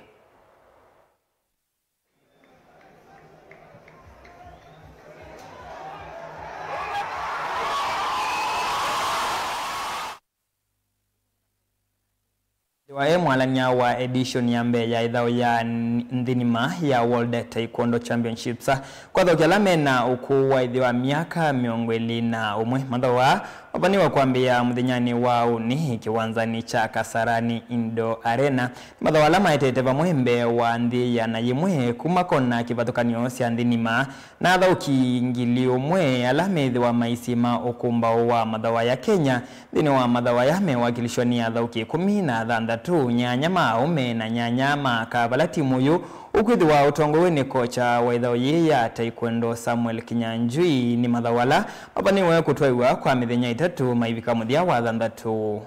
[SPEAKER 1] Wae mwalania wa edition ya mbe ya idhao ya ndinima ya World Taekwondo Championships kwa dhaukia lame na ukuwa idhiwa miaka miongweli na umwe madhawa wapaniwa kuambia mudhinyani wao ni kiwanzani cha Kasarani Indo Arena madhawa lama iteteva mwembe wa ndi ya na yimwe kumakona kivatukanio sia ndinima na dhauki ingili umwe alame idhiwa maisima ukumba wa madhawa ya Kenya dhini wa madhawa ya mewakilishwa ni ya dhauki 10 nyanya maume na nyanya makabala timu yu ukwithi wa utongowe ni kocha wa idhao ya Taekwondo Samuel Kinyanjui ni madhawala mapaniwe kutwaiwa kwa mithenya 3 maivika muthia wa 6.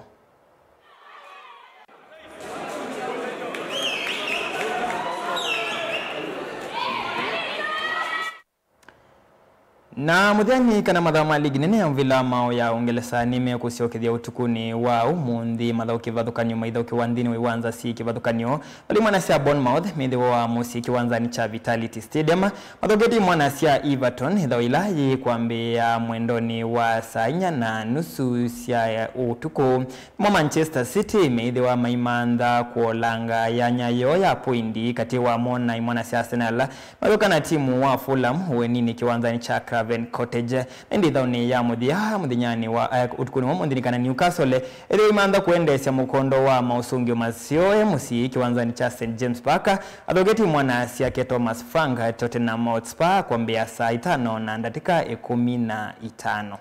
[SPEAKER 1] Na muthani kana mathama ligi nene ya mvila mao ya Ungelesa nime kusiokithia utukuni wa umundi mathau kivathukanio maithau kiwanthini wiwanza si kivathukanio bali mwana cia Bournemouth mithi wa musi kiwanzani cha Vitality Stadium mathogeti mwana cia Everton ithau ila yi kwambia mwendoni wa saa 4:30 cia utuku mwa Manchester City mithi wa maimandha kuolanga ya nyayo ya poindi kati wa mona mwana cia Arsenal mathukana timu wa Fulham wenini kiwanzani cha Craven Cottage ndi dhauni ya mudhinyani wa utukuni wa mundini kana Newcastle edo imanda kuendesha mukondo wa mausungi masio MC kiwanzani cha St James Park adogeti mwana siake Thomas Frank Tottenham Hotspur kwambia saa 5 na dakika 15.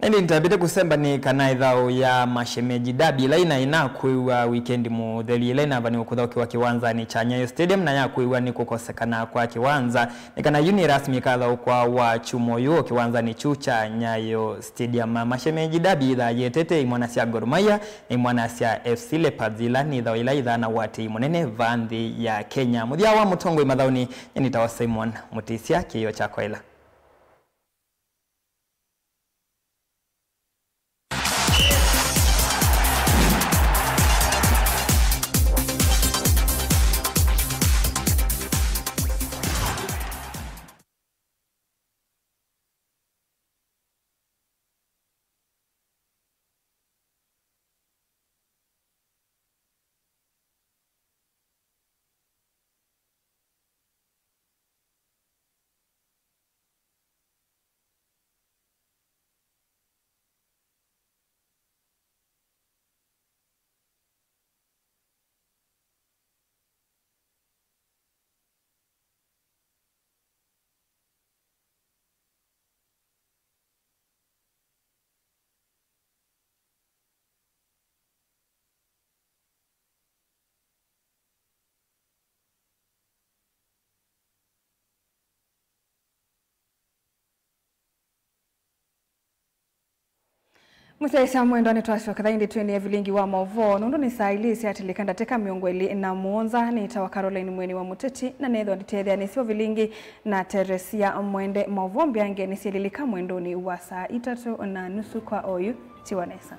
[SPEAKER 1] Ndi nitabite kusemba ni kana ithao ya mashemeji dabi laina inakuiwa weekend mutheli laina vani ukuthoki wa kiwanza ni cha Nyayo Stadium na yakuiwa ni kukosekana kwa kiwanza ni kana uni rasmi kadha kwa wa Chumoyo kiwanza ni chucha Nyayo Stadium mashemeji dabi itha yetete imwana cia Gor Mahia ni imwana cia FC Leopards ila ni ithao ila ithana wati munene vanthi ya Kenya muthia wa mutongo imathauni ni tawa Simon Mutisia kiyo cha koila.
[SPEAKER 2] Musaisa mwendo ni twasho kathaindi tweni ya vilingi wa movo nundu ni sailisi atilikanda teka miongo ili na muonza ni itawa Caroline Mweni wa Muteti na netho nditethia ni sio vilingi na Teresia Mwende movo mbiange ni sielilika mwendo ni wa saa 3:30 kwa oyu Tiwanesa.